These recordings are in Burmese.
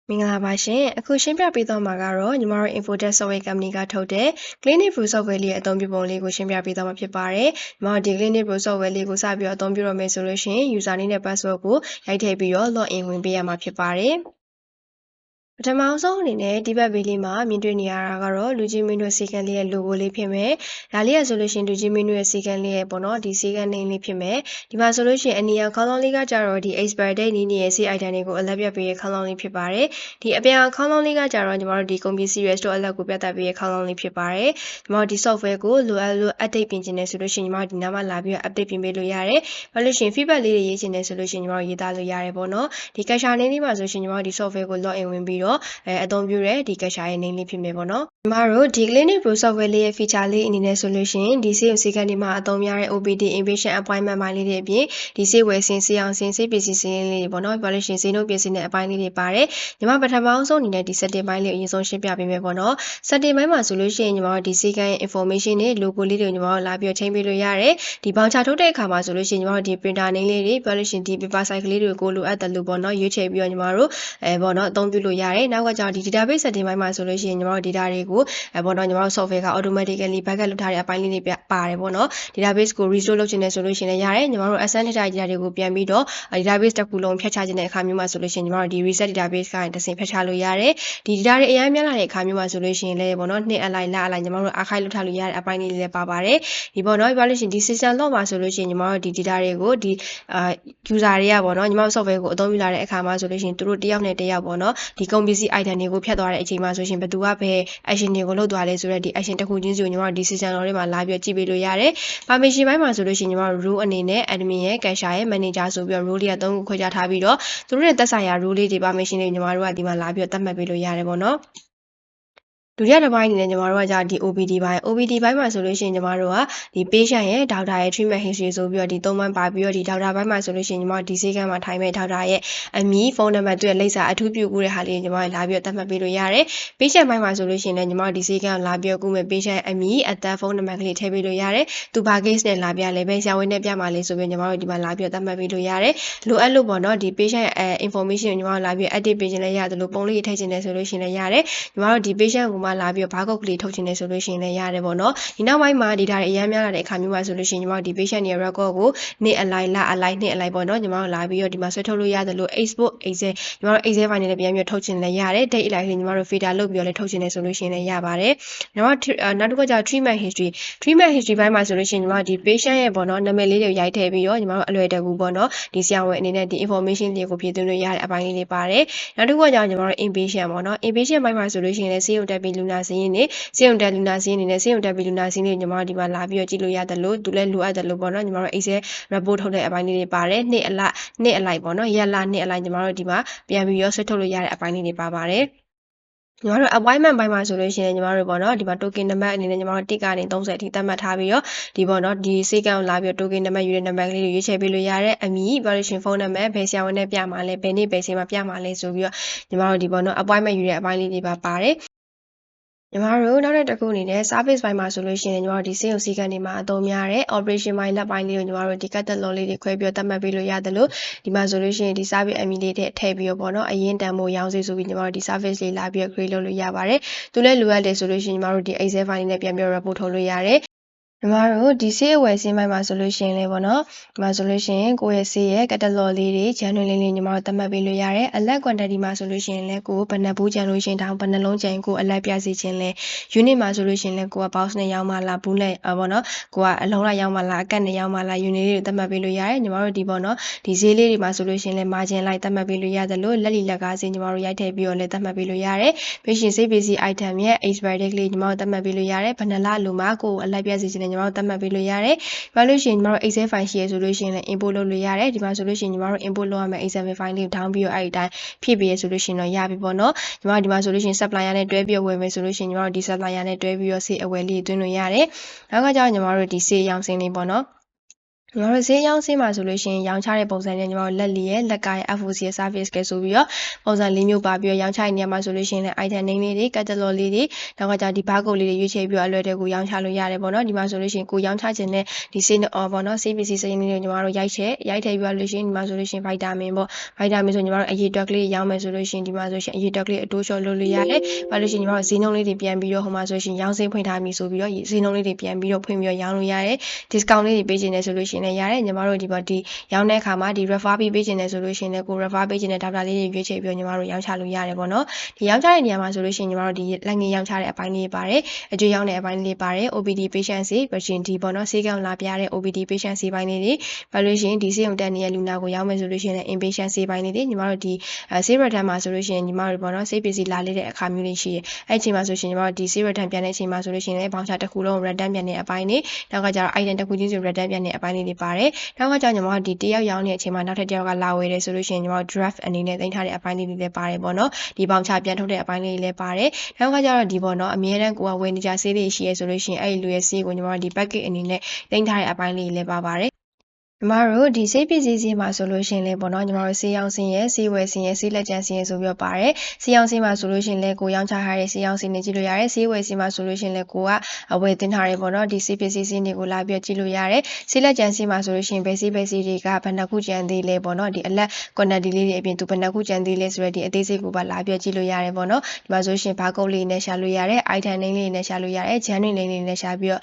မင်္ဂလာပါရှင်အခုရှင်းပြပေးသွားမှာကတော့ညီမတို့ Infodesk Software Company ကထုတ်တဲ့ Clinic Pro Software လေးရဲ့အသုံးပြုပုံလေးကိုရှင်းပြပေးသွားမှာဖြစ်ပါတယ်ညီမတို့ဒီ Clinic Pro Software လေးကိုစပြီးတော့အသုံးပြုရမယ်ဆိုလို့ရှိရင် user name နဲ့ password ကိုရိုက်ထည့်ပြီးတော့ login ဝင်ပေးရမှာဖြစ်ပါတယ်ပထမဆုံးအနေနဲ့ဒီဘက်ဘေးလေးမှာမြင်တွေ့နေရတာကတော့လူကြီးမင်းတို့စီကံလေးရဲ့ logo လေးဖြစ်မယ်။ဒါလေးရဆိုလို့ရှိရင်လူကြီးမင်းတို့ရဲ့စီကံလေးရဲ့ပေါ့နော်ဒီစီကံ name လေးဖြစ်မယ်။ဒီမှာဆိုလို့ရှိရင်အနီရောင်ခေါင်းလောင်းလေးကကြတော့ဒီ expire date နည်းနည်းရဲ့ C item တွေကိုအလက်ပြပေးတဲ့ခေါင်းလောင်းလေးဖြစ်ပါတယ်။ဒီအပြန်ခေါင်းလောင်းလေးကကြတော့ညီမတို့ဒီ computer series တို့အလက်ကိုပြသပေးတဲ့ခေါင်းလောင်းလေးဖြစ်ပါတယ်။ညီမတို့ဒီ software ကိုလိုအပ်လို့ update ပြင်ချင်တယ်ဆိုလို့ရှိရင်ညီမတို့ဒီနားမှာလာပြီးတော့ update ပြင်ပေးလို့ရတယ်။ဘာလို့ရှိရင် feedback လေးတွေရေးချင်တယ်ဆိုလို့ရှိရင်ညီမတို့ရေးသားလို့ရတယ်ပေါ့နော်။ဒီ captcha name လေးမှာဆိုရှင်ညီမတို့ဒီ software ကို login ဝင်ပြီးတော့အသုံးပြုရဲဒီ captcha ရဲ့ name လေးဖြစ်မယ်ပေါ့နော်။ညီမတို့ဒီ Clinic Pro Software လေးရဲ့ feature လေးအနေနဲ့ဆိုလို့ရှိရင်ဒီဆေးရုံဆေးခန်းတွေမှာအသုံးများတဲ့ OPD inpatient appointment ပိုင်းလေးတွေအပြင်ဒီဆေးဝယ်စင်ဆေးအောင်စင်ဆေးပစ္စည်းစင်းလေးတွေပေါ့နော်။ဘာလို့ရှိရင်ဈေးနှုန်းပစ္စည်းနဲ့အပိုင်းလေးတွေပါတယ်။ညီမပထမဆုံးအနေနဲ့ဒီ setting ပိုင်းလေးအရင်ဆုံးရှင်းပြပေးမယ်ပေါ့နော်။ setting ပိုင်းမှာဆိုလို့ရှိရင်ညီမတို့ဒီဆေးခန်းရဲ့ information တွေ logo လေးတွေညီမတို့လာပြီးချိန်ပေးလို့ရတယ်။ဒီ voucher ထုတ်တဲ့အခါမှာဆိုလို့ရှိရင်ညီမတို့ဒီ printer name လေးတွေဘာလို့ရှိရင်ဒီ paper size ကလေးတွေကိုလိုအပ်တယ်လို့ပေါ့နော်ရွေးချယ်ပြီးတော့ညီမတို့ပေါ့နော်အသုံးပြုလို့ရတယ်။နောက်ကကြောင့်ဒီ database setting ပိုင်းမှာဆိုလို့ရှိရင်ညီမတို့ data တွေကိုပေါ့နော်ညီမတို့ software က automatically backup လုပ်ထားတဲ့အပိုင်းလေးတွေပါတယ်ပေါ့နော် database ကို restore လုပ်ချင်တယ်ဆိုလို့ရှိရင်လည်းရတယ်ညီမတို့ assign data တွေကိုပြန်ပြီးတော့ database တစ်ခုလုံးဖြတ်ချခြင်းတဲ့အခါမျိုးမှာဆိုလို့ရှိရင်ညီမတို့ဒီ reset database ကနေတစ်ဆင့်ဖြတ်ချလို့ရတယ်ဒီ data တွေအများများလာတဲ့အခါမျိုးမှာဆိုလို့ရှိရင်လည်းပေါ့နော်နှစ်အလိုက်လအလိုက်ညီမတို့ archive လုပ်ထားလို့ရတဲ့အပိုင်းလေးတွေလည်းပါပါတယ်ဒီပေါ့နော်ပြောလို့ရှိရင်ဒီ system log မှာဆိုလို့ရှိရင်ညီမတို့ဒီ data တွေကိုဒီuser တွေကပေါ့နော်ညီမတို့ software ကိုအသုံးပြုလာတဲ့အခါမှာဆိုလို့ရှိရင်သူတို့တယောက်နဲ့တယောက်ပေါ့နော်ဒီကုန်ပစ္စည်း item တွေကိုဖြတ်သွားတဲ့အချိန်မှာဆိုရှင်ဘယ်သူကဘယ် action တွေကိုလုပ်သွားလဲဆိုတော့ဒီ action တစ်ခုချင်းစီကိုညီမတို့ဒီ system log တွေမှာလာပြီးကြည့်ပေးလို့ရတယ် permission ဘိုင်းမှာဆိုလို့ရှိရင်ညီမတို့ role အနေနဲ့ admin ရဲ့ captcha ရဲ့ manager ဆိုပြီးတော့ role တွေက3ခုခွဲခြားထားပြီးတော့သူတို့ရဲ့သက်ဆိုင်ရာ role လေးတွေ permission တွေညီမတို့ကဒီမှာလာပြီးတော့သတ်မှတ်ပေးလို့ရတယ်ပေါ့နော်ဒုတိယတစ်ပိုင်းအနေနဲ့ညီမတို့ကကြာဒီ OPD ဘိုင်း OPD ဘိုင်းမှာဆိုလို့ရှိရင်ညီမတို့ကဒီ patient ရဲ့ doctor ရဲ့ treatment history ဆိုပြီးတော့ဒီ3ပိုင်းပါပြီးတော့ဒီ doctor ဘိုင်းမှာဆိုလို့ရှိရင်ညီမတို့ဒီဆေးခန်းမှာထိုင်မဲ့ doctor ရဲ့အမည်ဖုန်းနံပါတ်သူ့ရဲ့လိပ်စာအထူးပြုကူတဲ့ဟာလေးညီမတို့လာပြီးတော့သတ်မှတ်ပေးလို့ရတယ် patient ဘိုင်းမှာဆိုလို့ရှိရင်လည်းညီမတို့ဒီဆေးခန်းကိုလာပြီးတော့ကူမဲ့ patient အမည်အသက်ဖုန်းနံပါတ်ကလေးထည့်ပေးလို့ရတယ်သူဘာ case နဲ့လာပြလဲပဲဆရာဝန်နဲ့ပြမှာလဲဆိုပြီးညီမတို့ဒီမှာလာပြီးတော့သတ်မှတ်ပေးလို့ရတယ်လိုအပ်လို့ပေါ့နော်ဒီ patient information ကိုညီမတို့လာပြီး edit ပေးခြင်းလည်းရတယ်လို့ပုံလေးထည့်ခြင်းလည်းဆိုလို့ရှိရင်လည်းရတယ်ညီမတို့ဒီ patient ကိုမှလာပြီးတော့ဘာကုတ်လေးထုတ်ခြင်းလည်းဆိုလို့ရှိရင်လည်းရတယ်ပေါ့နော်ဒီနောက်ပိုင်းမှာ data တွေအများများလာတဲ့အခါမျိုးမှာဆိုလို့ရှိရင်ညီမတို့ဒီ patient ရဲ့ record ကိုနေ့အလိုက်လအလိုက်နှစ်အလိုက်ပေါ့နော်ညီမတို့လာပြီးတော့ဒီမှာဆွဲထုတ်လို့ရတယ်လို့ export excel ညီမတို့ excel file နဲ့ပြန်ပြီးထုတ်ခြင်းလည်းရတယ် date အလိုက်လေးညီမတို့ filter လုပ်ပြီးတော့လည်းထုတ်ခြင်းလည်းဆိုလို့ရှိရင်လည်းရပါတယ်ညီမတို့နောက်တစ်ခုက treatment history ဘိုင်းမှာဆိုလို့ရှိရင်ညီမတို့ဒီ patient ရဲ့ပေါ့နော်နာမည်လေးတွေရိုက်ထည့်ပြီးတော့ညီမတို့အလွယ်တကူပေါ့နော်ဒီဆရာဝန်အနေနဲ့ဒီ information တွေကိုဖြည့်သွင်းလို့ရတဲ့အပိုင်းလေးတွေပါတယ်နောက်တစ်ခုကကြောင့်ညီမတို့ inpatient ပေါ့နော် inpatient ဘိုင်းမှာဆိုလို့ရှိရင်လည်းဆေးရုံတက်ပြီးလူနာစင်းနေဆေးရုံတက်လူနာစင်းနေနဲ့ဆေးရုံတက်ပြီးလူနာစင်းနေညီမတို့ဒီမှာလာပြီးတော့ကြည့်လို့ရတယ်လို့သူလည်းလိုအပ်တယ်လို့ပေါ့နော်ညီမတို့ excel report ထုတ်တဲ့အပိုင်းလေးတွေပါတယ်နှစ်အလိုက်ပေါ့နော်ရက်လနှစ်အလိုက်ညီမတို့ဒီမှာပြန်ပြီးရောဆွဲထုတ်လို့ရတဲ့အပိုင်းလေးတွေပါပါတယ်ညီမတို့ appointment ပိုင်းမှာဆိုလို့ရှိရင်ညီမတို့ပေါ့နော်ဒီမှာ token နံပါတ်အနေနဲ့ညီမတို့1ကနေ30အထိသတ်မှတ်ထားပြီးတော့ဒီပေါ့နော်ဒီစေကံကိုလာပြီးတော့ token နံပါတ်ယူတဲ့နံပါတ်ကလေးတွေရွေးချယ်ပေးလို့ရတဲ့အမည်ဘာလို့ရှင်ဖုန်းနံပါတ်ဘယ်ဆရာဝန်နဲ့ပြမှာလဲဘယ်နေ့ဘယ်ချိန်မှာပြမှာလဲဆိုပြီးတော့ညီမတို့ဒီပေါ့နော် appointment ယူတဲ့အပိုင်းလေးတွေပါပါတယ်ညီမတို့နောက်တစ်ခုအနေနဲ့ service ဘိုင်းမှာဆိုလို့ရှိရင်ညီမတို့ဒီဆေးရုံစည်းကမ်းတွေမှာအသုံးများတဲ့ operation ဘိုင်းလက်ပိုင်းလေးကိုညီမတို့ဒီ catalog လေးတွေခွဲပြီးတော့သတ်မှတ်ပေးလို့ရတယ်လို့ဒီမှာဆိုလို့ရှိရင်ဒီ service အမည်လေးတွေထည့်ပြီးတော့ပေါ့နော်အရင်တန်ဖို့ရောင်းစီဆိုပြီးညီမတို့ဒီ service လေးလာပြီးတော့ create လုပ်လို့ရပါတယ်သူလည်းလိုအပ်တယ်ဆိုလို့ရှိရင်ညီမတို့ဒီ excel file လေးနဲ့ပြန်ပြီးတော့ report ထုတ်လို့ရတယ်ညီမတို့ဒီဆေးအဝယ်စင်းပိုင်းမှာဆိုလို့ရှိရင်လည်းပေါ့နော်ဒီမှာဆိုလို့ရှိရင်ကိုယ့်ရဲ့ဆေးရဲ့ catalog လေးတွေဂျန်နွေလေးညီမတို့သတ်မှတ်ပေးလို့ရတယ်အလက် quantity မှာဆိုလို့ရှိရင်လည်းကိုယ်ဘယ်နှဘူးဂျန်လို့ရှိရင်တောင်ဘယ်နှလုံးဂျန်ကိုအလက်ပြစီခြင်းလဲ unit မှာဆိုလို့ရှိရင်လည်းကိုက box နဲ့ရောင်းမှလားဘူးနဲ့ပေါ့နော်ကိုကအလုံးလိုက်ရောင်းမှလားအကတ်နဲ့ရောင်းမှလား unit လေးတွေသတ်မှတ်ပေးလို့ရတယ်ညီမတို့ဒီပေါ့နော်ဒီဈေးလေးတွေမှာဆိုလို့ရှိရင်လည်း margin လိုက်သတ်မှတ်ပေးလို့ရတယ်လို့လက်လီလက်ကားဈေးညီမတို့ရိုက်ထည့်ပြီးတော့လည်းသတ်မှတ်ပေးလို့ရတယ်ပြီးရှင်ဈေးပစ္စည်း item ရဲ့ expiry date လေးညီမတို့သတ်မှတ်ပေးလို့ရတယ်ဘယ်နှလလိုမှကိုအလက်ပြစီခြင်းနဲ့ညီမတို့သတ်မှတ်ပေးလို့ရတယ်။ဘာလို့ရှိရင်ညီမတို့ Excel file ရှိရဆိုလို့ရှိရင်လည်း import လုပ်လို့ရတယ်။ဒီမှာဆိုလို့ရှိရင်ညီမတို့ import လုပ်ရမယ့် Excel file လေးကို down ပြီးတော့အဲ့ဒီတိုင်းဖြည့်ပေးရဆိုလို့ရှိရင်တော့ရပြီပေါ့နော်။ညီမတို့ဒီမှာဆိုလို့ရှိရင် supplier နဲ့တွဲပြီးတော့ဝယ်မယ်ဆိုလို့ရှိရင်ညီမတို့ဒီ supplier နဲ့တွဲပြီးတော့ဆေးအဝယ်လေးသွင်းလို့ရတယ်။နောက်ကကြောင့်ညီမတို့ဒီဆေးရောင်းစင်းလေးပေါ့နော်။ ညီမတို့ဈေးရောင်းစင်းမှာဆိုလို့ရှိရင်ရောင်းချတဲ့ပုံစံနဲ့ညီမတို့လက်လီရဲ့လက်ကရဲ့ FOC ရဲ့ service ကဆိုပြီးတော့ပုံစံ၄မျိုးပါပြီးတော့ရောင်းချတဲ့နေရာမှာဆိုလို့ရှိရင်လည်း item name လေးတွေ catalog လေးတွေနောက်ကဒီ barcode လေးတွေရွေးချယ်ပြီးတော့အလွယ်တကူရောင်းချလို့ရတယ်ပေါ့နော်ဒီမှာဆိုလို့ရှိရင်ကိုရောင်းချခြင်းနဲ့ဒီဆေးပေါ့နော်ဆေးပစ္စည်းစရင်းလေးတွေညီမတို့ရိုက်ထည့်ပြီးတော့လို့ရှိရင်ဒီမှာဆိုလို့ရှိရင် vitamin ပေါ့ vitamin ဆိုညီမတို့အရေးအတွက်ကလေးရောင်းမယ်ဆိုလို့ရှိရင်ဒီမှာဆိုရှင်အရေးအတွက်ကလေးအတိုးလျှော့လုပ်လို့ရတယ်။ဘာလို့ရှိရင်ညီမတို့ဈေးနှုန်းလေးတွေပြန်ပြီးတော့ဟိုမှာဆိုရှင်ရောင်းစင်းဖွင့်ထားပြီဆိုပြီးတော့ဈေးနှုန်းလေးတွေပြန်ပြီးတော့ဖွင့်ပြီးတော့ရောင်းလို့ရတယ်။ discount လေးတွေပေးခြင်းနဲ့ဆိုလို့ရှိရင်လည်းရတယ်ညီမတို့ဒီပေါ်ဒီရောင်းတဲ့အခါမှာဒီ refer ပေးခြင်းနဲ့ဆိုလို့ရှိရင်လည်းကို refer ပေးခြင်းနဲ့ data လေးတွေရွေးချယ်ပြီးတော့ညီမတို့ရောင်းချလို့ရတယ်ပေါ့နော်ဒီရောင်းချတဲ့နေရာမှာဆိုလို့ရှိရင်ညီမတို့ဒီလက်ငင်းရောင်းချတဲ့အပိုင်းလေးပါတယ်အကျွေးရောင်းတဲ့အပိုင်းလေးပါတယ် OPD patient စီပရှင်ဒီပေါ့နော်ဆေးကံလာပြတဲ့ OPD patient စီပိုင်းလေးတွေဘာလို့ရှိရင်ဒီဆေးရုံတက်နေတဲ့လူနာကိုရောင်းမယ်ဆိုလို့ရှိရင်လည်း inpatient ဆေးပိုင်းလေးတွေညီမတို့ဒီဆေးရထမ်းမှာဆိုလို့ရှိရင်ညီမတို့ပေါ့နော်ဆေးပစ္စည်းလာလေးတဲ့အခါမျိုးလေးရှိတယ်အဲ့အချိန်မှာဆိုရှင်ညီမတို့ဒီဆေးရထမ်းပြန်တဲ့အချိန်မှာဆိုလို့ရှိရင်လည်းဘောင်ချတစ်ခုလုံး return ပြန်တဲ့အပိုင်းလေးနောက်ကကျတော့ item တစ်ခုချင်းစီ return ပြန်တဲ့အပိုင်းလေးတွေပါတယ်နောက်ကကျတော့ညီမတို့ဒီတယောက်ရောင်းတဲ့အချိန်မှာနောက်ထပ်တယောက်ကလာဝယ်တယ်ဆိုလို့ရှိရင်ညီမတို့ draft အနေနဲ့တင်ထားတဲ့အပိုင်းလေးတွေလည်းပါတယ်ပေါ့နော်ဒီဘောင်ချပြန်ထုတ်တဲ့အပိုင်းလေးတွေလည်းပါတယ်နောက်ကကျတော့ဒီပေါ့နော်အမြဲတမ်းကိုကဝယ်နေကြဆေးတွေရှိရဲဆိုလို့ရှိရင်အဲ့ဒီလူရဲ့ဆေးကိုညီမတို့ဒီ package အနေနဲ့တင်ထားတဲ့အပိုင်းလေးတွေလည်းပါပါတယ်ညီမတို့ဒီဆေးပစ္စည်းစီးမှာဆိုလို့ရှိရင်လေပေါ့နော်ညီမတို့ဆေးရောင်းစင်းရဲ့ဆေးဝယ်စင်းရဲ့ဆေးလက်ကျန်စင်းရဲ့ဆိုပြီးတော့ပါတယ်ဆေးရောင်းစင်းမှာဆိုလို့ရှိရင်လေကိုရောင်းချထားတဲ့ဆေးရောင်းစင်းတွေကြည့်လို့ရတယ်ဆေးဝယ်စင်းမှာဆိုလို့ရှိရင်လေကိုကအဝယ်တင်ထားတယ်ပေါ့နော်ဒီဆေးပစ္စည်းစင်းတွေကိုလာပြီးကြည့်လို့ရတယ်ဆေးလက်ကျန်စင်းမှာဆိုလို့ရှိရင်ဘယ်ဆေးတွေကဘယ်နှခုကျန်သေးလဲပေါ့နော်ဒီအလက် quantity လေးတွေအပြင်သူဘယ်နှခုကျန်သေးလဲဆိုတော့ဒီအသေးစိတ်ကိုပါလာပြီးကြည့်လို့ရတယ်ပေါ့နော်ဒီမှာဆိုလို့ရှိရင်ဘာကုတ်လေးနဲ့ရှာလို့ရတယ် item name လေးနဲ့ရှာလို့ရတယ်ဂျန်တွေလေးနဲ့ရှာပြီးတော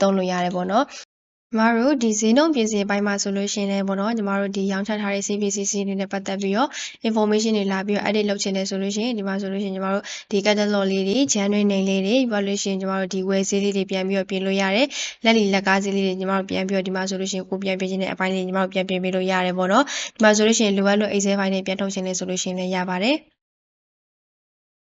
့သုံးလို့ရတယ်ပေါ့နော်ညီမတို့ဒီဈေးနှုန်းပြင်ဆင်ပိုင်းမှာဆိုလို့ရှိရင်လည်းပေါ့နော်ညီမတို့ဒီရောင်းချထားတဲ့ CPC တွေနဲ့ပတ်သက်ပြီးတော့ information တွေလာပြီးတော့ edit လုပ်ချင်တယ်ဆိုလို့ရှိရင်ဒီမှာဆိုလို့ရှိရင်ညီမတို့ဒီ catalog လေးတွေ genre name လေးတွေပြီးလို့ရှိရင်ညီမတို့ဒီဝယ်ဈေးလေးတွေပြန်ပြီးတော့ပြင်လို့ရတယ်လက်လီလက်ကားဈေးလေးတွေညီမတို့ပြန်ပြီးတော့ဒီမှာဆိုလို့ရှိရင်ကိုပြန်ပြင်ခြင်းတဲ့အပိုင်းလေးညီမတို့ပြန်ပြင်ပေးလို့ရတယ်ပေါ့နော်ဒီမှာဆိုလို့ရှိရင်လိုအပ်လို့ Excel file တွေပြန်ထုတ်ခြင်းလေးဆိုလို့ရှိရင်လည်းရပါတယ်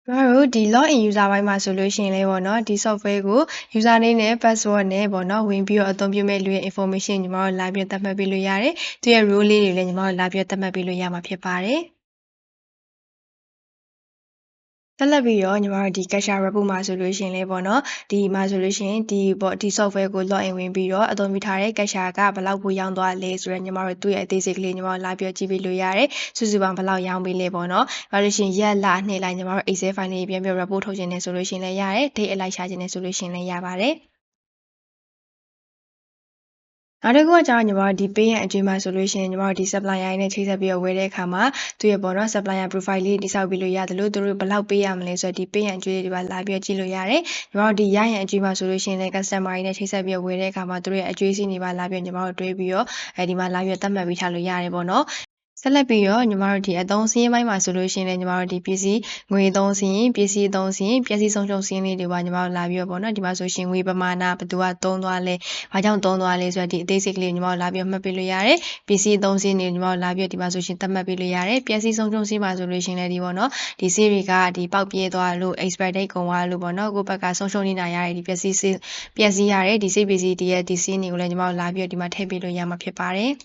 ကျမတို့ဒီ login user ပိုင်းမှာဆိုလို့ရှိရင်လည်းပေါ့နော်ဒီ software ကို user name နဲ့ password နဲ့ပေါ့နော်ဝင်ပြီးတော့အသုံးပြုမဲ့လူရဲ့ information ညီမတို့လာပြီးတော့သတ်မှတ်ပေးလို့ရတယ်သူရဲ့ role လေးတွေလည်းညီမတို့လာပြီးတော့သတ်မှတ်ပေးလို့ရမှာဖြစ်ပါတယ်ဆက်လက်ပြီးတော့ညီမတို့ဒီ Captcha report မှာဆိုလို့ရှိရင်လည်းပေါ့နော်ဒီမှာဆိုလို့ရှိရင်ဒီပေါ့ဒီ software ကို login ဝင်ပြီးတော့အသုံးပြုထားတဲ့ Captcha ကဘယ်လောက်ကိုရောင်းသွားလဲဆိုတော့ညီမတို့သူ့ရဲ့အသေးစိတ်ကလေးညီမတို့လာပြီးတော့ကြည့်ပေးလို့ရတယ်စုစုပေါင်းဘယ်လောက်ရောင်းပေးလဲပေါ့နော်ဘာလို့ရှိရင်ရက်လနှစ်လိုက်ညီမတို့ Excel file လေးပြန်ပြီး report ထုတ်ခြင်းနဲ့ဆိုလို့ရှိရင်လည်းရတယ် date အလိုက်ရှာခြင်းနဲ့ဆိုလို့ရှိရင်လည်းရပါတယ်နောက်တစ်ခုကကျတော့ညီမတို့ဒီ pay ရန်အကျွေးမှာဆိုလို့ရှိရင်ညီမတို့ဒီ supplier နဲ့ချိတ်ဆက်ပြီးတော့ဝယ်တဲ့အခါမှာသူရဲ့ပေါ့နော် supplier profile လေးတိစောက်ပြီးလို့ရတယ်လို့သူတို့ဘယ်လောက်ပေးရမလဲဆိုတော့ဒီ pay ရန်အကျွေးတွေပါလာပြီးတော့ကြည့်လို့ရတယ်ညီမတို့ဒီရရန်အကျွေးမှာဆိုလို့ရှိရင်လည်း customer တွေနဲ့ချိတ်ဆက်ပြီးတော့ဝယ်တဲ့အခါမှာသူတို့ရဲ့အကျွေးစီးနေပါလာပြီးတော့ညီမတို့တွေးပြီးတော့ဒီမှာလာပြီးတော့သတ်မှတ်ပြီးထားလို့ရတယ်ပေါ့နော်ဆက်လက်ပြီးတော့ညီမတို့ဒီအသုံးစင်းပိုင်းမှာဆိုလို့ရှိရင်လည်းညီမတို့ဒီပစ္စည်းငွေသုံးစင်းပစ္စည်းသုံးစင်းပစ္စည်းဆုံးရှုံးစင်းလေးတွေပါညီမတို့လာပြီးတော့ပေါ့နော်ဒီမှာဆိုရှင်ငွေပမာဏဘယ်သူကသုံးသွားလဲဘာကြောင့်သုံးသွားလဲဆိုတော့ဒီအသေးစိတ်ကလေးညီမတို့လာပြီးတော့မှတ်ပေးလို့ရတယ်ပစ္စည်းသုံးစင်းတွေညီမတို့လာပြီးတော့ဒီမှာဆိုရှင်သတ်မှတ်ပေးလို့ရတယ်ပစ္စည်းဆုံးရှုံးစင်းမှာဆိုလို့ရှိရင်လည်းဒီပေါ့နော်ဒီဆေးတွေကဒီပေါက်ပြဲသွားလို့ expire date ကုန်သွားလို့ပေါ့နော်ကိုယ့်ဘက်ကဆုံးရှုံးနေတာရတဲ့ဒီပစ္စည်းရတဲ့ဒီဆေးပစ္စည်းတွေရဲ့ဒီစင်းတွေကိုလည်းညီမတို့လာပြီးတော့ဒီမှာထည့်ပေးလို့ရမှာဖြစ်ပါတယ်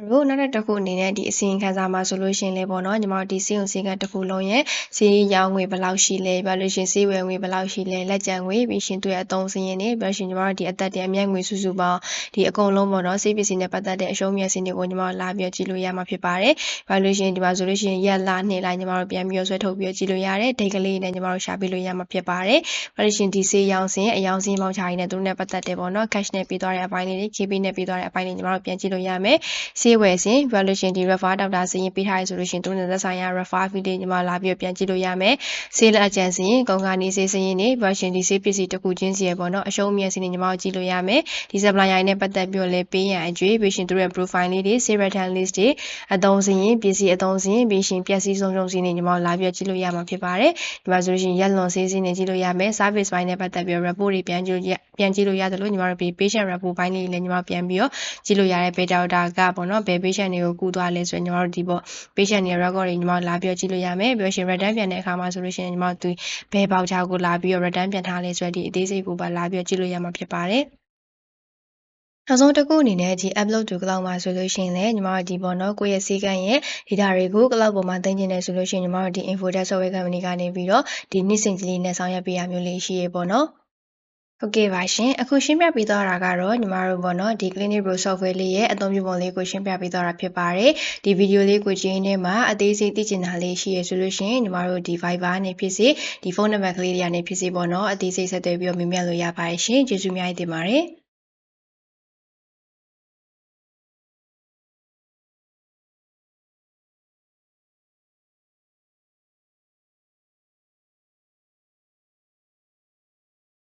တို့နောက်တစ်ခုအနေနဲ့ဒီအစီရင်ခံစာမှာဆိုလို့ရှိရင်လည်းပေါ့နော်ညီမတို့ဒီစေးုံစေးကတစ်ခုလုံးရဲ့စေးရောင်းငွေဘယ်လောက်ရှိလဲပြီးလို့ရှိရင်စေးဝယ်ငွေဘယ်လောက်ရှိလဲလက်ကျန်ငွေပြီးရှင်သူရဲ့အသုံးစင်းရင်းနေပြီးရှင်ညီမတို့ဒီအသက်တဲ့အမြတ်ငွေစုစုပေါင်းဒီအကုန်လုံးပေါ့နော်စေးပစ္စည်းနဲ့ပတ်သက်တဲ့အရှုံးမြတ်စင်းတွေကိုညီမတို့လာပြီးကြည့်လို့ရမှာဖြစ်ပါတယ်ပြီးလို့ရှိရင်ဒီမှာဆိုလို့ရှိရင်ရက်လနှစ်လိုက်ညီမတို့ပြန်ပြီးဆွဲထုတ်ပြီးကြည့်လို့ရတယ်ဒိတ်ကလေးနဲ့ညီမတို့ရှာပေးလို့ရမှာဖြစ်ပါတယ်ပြီးလို့ရှိရင်ဒီစေးရောင်းစင်းအယောင်စင်းပေါင်းချရင်းနဲ့သူတို့နဲ့ပတ်သက်တဲ့ပေါ့နော် cash နဲ့ပြီးသွားတဲ့အပိုင်းလေးတွေ KB နဲ့ပြီးသွားတဲ့အပိုင်းလေးညီမတို့ပြန်ကြည့်လို့ရမယ်စေးဝယ်စင်းပြီးလို့ရှိရင်ဒီ refer ဒေါက်တာစီရင်ပေးထားရဆိုလို့ရှိရင်သူတို့နဲ့ဆိုင်ရာ refer fee တွေညီမလာပြီးပြန်ကြည့်လို့ရမယ်ဆေးလက်အကြံစီရင်ကုန်ကနေဆေးစရင်နေပြီးရှင်ဒီဆေးပစ္စည်းတစ်ခုချင်းစီရပေါ့နော်အရှုံးမြတ်စီနေညီမတို့ကြည့်လို့ရမယ်ဒီ supplier နဲ့ပတ်သက်ပြီးတော့လည်းပေးရန်အကျွေးပြီးရှင်သူတို့ရဲ့ profile လေးတွေ save return list တွေအသုံးစရင်ပစ္စည်းအသုံးစရင်ပြီးရှင်ပျက်စီးဆုံးရှုံးစီနေညီမတို့လာပြီးကြည့်လို့ရမှာဖြစ်ပါတယ်ဒီမှာဆိုလို့ရှိရင်ရက်လွန်ဆေးစီနေကြည့်လို့ရမယ် service ပိုင်းနဲ့ပတ်သက်ပြီးတော့ report တွေပြန်ကြည့်လို့ရတယ်လို့ညီမတို့ပြီး patient report ပိုင်းလေးလည်းညီမတို့ပြန်ပြီးတော့ကြည့်လို့ရတဲ့ beta data ကပေါ့နော်ဘယ် patient တွေကိုကူသွားလဲဆိုရင်ညီမတို့ဒီပေါ့ patient တွေ record တွေညီမတို့လာပြီးကြည့်လို့ရမယ်ပြီးရှင် return ပြန်တဲ့အခါမှာဆိုလို့ရှိရင်ညီမတို့ဘယ် voucher ကိုလာပြီးတော့ return ပြန်ထားလဲဆိုတော့ဒီအသေးစိတ်ကိုပါလာပြီးကြည့်လို့ရမှာဖြစ်ပါတယ်နောက်ဆုံးတစ်ခုအနေနဲ့ဒီ upload to cloud မှာဆိုလို့ရှိရင်လည်းညီမတို့ဒီပေါ့နော်ကိုယ့်ရဲ့စီကံရဲ့ data တွေကို cloud ပေါ်မှာတင်ကျင်နေဆိုလို့ရှိရင်ညီမတို့ဒီ Infodesk software company ကနေပြီးတော့ဒီနေ့စဉ်ကြီးလေးနဲ့ဆောင်ရွက်ပေးရမျိုးလေးရှိရေပေါ့နော် ဟုတ်ကဲ့ပါရှင်အခုရှင်းပြပေးသွားတာကတော့ညီမတို့ပေါ့နော်ဒီ Clinic Pro software လေးရဲ့အသုံးပြုပုံလေးကိုရှင်းပြပေးသွားတာဖြစ်ပါတယ်ဒီဗီဒီယိုလေးကိုကြည့်ရင်းနဲ့မှာအသေးစိတ်သိချင်တာလေးရှိရဆိုလို့ရှိရင်ညီမတို့ဒီ Viber နဲ့ဖြစ်စေဒီဖုန်းနံပါတ်ကလေးတွေကနေဖြစ်စေပေါ့နော်အသေးစိတ်ဆက်သွယ်ပြီးတော့မြင်မြတ်လို့ရပါတယ်ရှင်ကျေးဇူးများတင်ပါတယ်